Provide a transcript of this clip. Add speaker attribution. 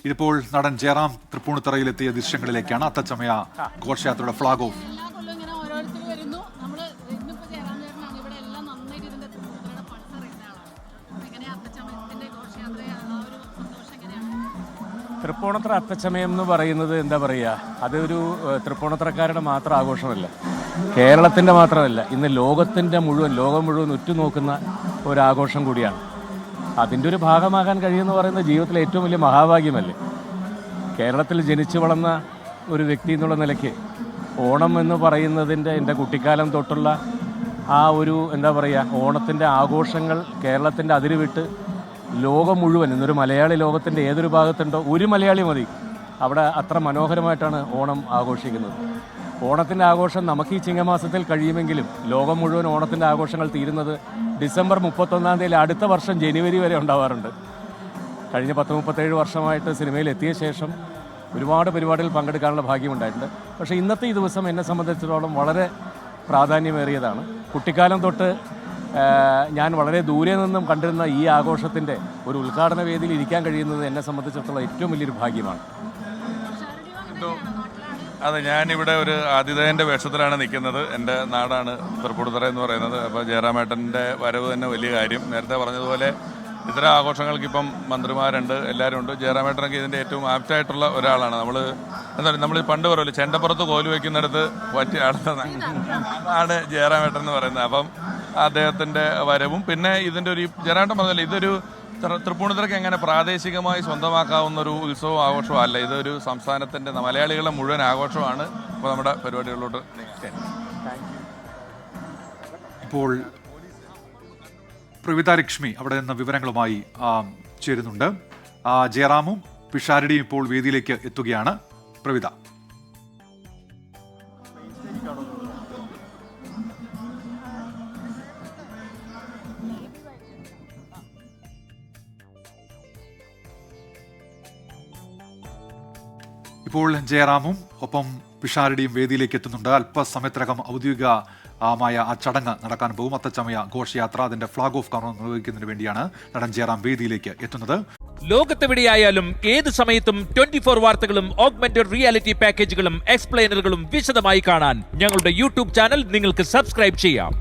Speaker 1: ഇതിപ്പോൾ നടൻ ജയറാം തൃപ്പൂണിത്തറയിലെത്തിയ ദൃശ്യങ്ങളിലേക്കാണ്. അത്തച്ചമയ ഘോഷയാത്രയുടെ flag off.
Speaker 2: Tripunithura Athachamayam എന്ന് പറയുന്നത് എന്താ പറയുക, അതൊരു തൃപ്പൂണിത്തറക്കാരുടെ മാത്രം ആഘോഷമല്ല, കേരളത്തിൻ്റെ മാത്രമല്ല, ഇന്ന് ലോകം മുഴുവൻ ഉറ്റുനോക്കുന്ന ഒരാഘോഷം കൂടിയാണ്. അതിൻ്റെ ഒരു ഭാഗമാകാൻ കഴിയുമെന്ന് പറയുന്നത് ജീവിതത്തിലെ ഏറ്റവും വലിയ മഹാഭാഗ്യമല്ലേ. കേരളത്തിൽ ജനിച്ചു വളർന്ന ഒരു വ്യക്തി എന്നുള്ള നിലയ്ക്ക് ഓണം എന്ന് പറയുന്നതിൻ്റെ എൻ്റെ കുട്ടിക്കാലം തൊട്ടുള്ള ആ ഒരു എന്താ പറയുക, ഓണത്തിൻ്റെ ആഘോഷങ്ങൾ കേരളത്തിൻ്റെ അതിരുവിട്ട് ലോകം മുഴുവൻ, ഇന്നൊരു മലയാളി ലോകത്തിൻ്റെ ഏതൊരു ഭാഗത്തുണ്ടോ ഒരു മലയാളി മതി, അവിടെ അത്ര മനോഹരമായിട്ടാണ് ഓണം ആഘോഷിക്കുന്നത്. ഓണത്തിൻ്റെ ആഘോഷം നമുക്ക് ഈ ചിങ്ങമാസത്തിൽ കഴിയുമെങ്കിലും ലോകം മുഴുവൻ ഓണത്തിൻ്റെ ആഘോഷങ്ങൾ തീരുന്നത് ഡിസംബർ 31 അടുത്ത വർഷം ജനുവരി വരെ ഉണ്ടാവാറുണ്ട്. കഴിഞ്ഞ 37 വർഷമായിട്ട് സിനിമയിൽ എത്തിയ ശേഷം ഒരുപാട് പരിപാടികൾ പങ്കെടുക്കാനുള്ള ഭാഗ്യമുണ്ടായിട്ടുണ്ട്. പക്ഷേ ഇന്നത്തെ ഈ ദിവസം എന്നെ സംബന്ധിച്ചിടത്തോളം വളരെ പ്രാധാന്യമേറിയതാണ്. കുട്ടിക്കാലം തൊട്ട് ഞാൻ വളരെ ദൂരെ നിന്നും കണ്ടിരുന്ന ഈ ആഘോഷത്തിൻ്റെ ഒരു ഉദ്ഘാടന വേദിയിൽ ഇരിക്കാൻ കഴിയുന്നത് എന്നെ സംബന്ധിച്ചിടത്തോളം ഏറ്റവും വലിയൊരു ഭാഗ്യമാണ്.
Speaker 3: അതെ, ഞാനിവിടെ ഒരു ആതിഥേയൻ്റെ വേഷത്തിലാണ് നിൽക്കുന്നത്. എൻ്റെ നാടാണ് തൃപ്പൂണിത്തറ എന്ന് പറയുന്നത്. അപ്പോൾ ജയറാമേട്ടൻ്റെ വരവ് തന്നെ വലിയ കാര്യം. നേരത്തെ പറഞ്ഞതുപോലെ ഇത്തരം ആഘോഷങ്ങൾക്ക് ഇപ്പം മന്ത്രിമാരുണ്ട്, എല്ലാവരും ഉണ്ട്. ജയറാമേട്ടനൊക്കെ ഇതിൻ്റെ ഏറ്റവും ആപ്റ്റായിട്ടുള്ള ഒരാളാണ്. നമ്മൾ പണ്ട് പറയുമല്ലോ, ചെണ്ടപ്പുറത്ത് കോല് വയ്ക്കുന്നിടത്ത് പറ്റിയ ആളാണ് ജയറാമേട്ടൻ എന്ന് പറയുന്നത്. അപ്പം അദ്ദേഹത്തിൻ്റെ വരവും പിന്നെ ഇതിൻ്റെ ഒരു ജയറാമേട്ടൻ പറഞ്ഞല്ലോ, ഇതൊരു തൃപ്പൂണിത്തറയ്ക്ക് എങ്ങനെ പ്രാദേശികമായി സ്വന്തമാക്കാവുന്ന ഒരു ഉത്സവം ആഘോഷവും അല്ല, ഇതൊരു സംസ്ഥാനത്തിൻ്റെ മലയാളികളുടെ മുഴുവൻ ആഘോഷമാണ്. അപ്പോൾ നമ്മുടെ പരിപാടികളിലോട്ട്
Speaker 1: ഇപ്പോൾ പ്രവിത ലക്ഷ്മി അവിടെ നിന്ന് വിവരങ്ങളുമായി ചേരുന്നുണ്ട്. ജയറാമും പിഷാരടിയും ഇപ്പോൾ വേദിയിലേക്ക് എത്തുകയാണ്. പ്രവിത, ഇപ്പോൾ ജയറാമും ഒപ്പം പിഷാരടിയും വേദിയിലേക്ക് എത്തുന്നുണ്ട്. അല്പസമയത്തിനകം ഔദ്യോഗികമായ ആ ചടങ്ങ് നടക്കാൻ പോകും. അത്തച്ചമയ ഘോഷയാത്ര, അതിന്റെ ഫ്ലാഗ് ഓഫ് കർമ്മം നിർവഹിക്കുന്നതിന് വേണ്ടിയാണ് നടൻ ജയറാം വേദിയിലേക്ക് എത്തുന്നത്.
Speaker 4: ലോകത്തെവിടെയായാലും ഏത് സമയത്തും 24 വാർത്തകളും ഓഗ്മെന്റഡ് റിയാലിറ്റി പാക്കേജുകളും എക്സ്പ്ലെയിനറുകളും വിശദമായി കാണാൻ ഞങ്ങളുടെ യൂട്യൂബ് ചാനൽ നിങ്ങൾക്ക് സബ്സ്ക്രൈബ് ചെയ്യാം.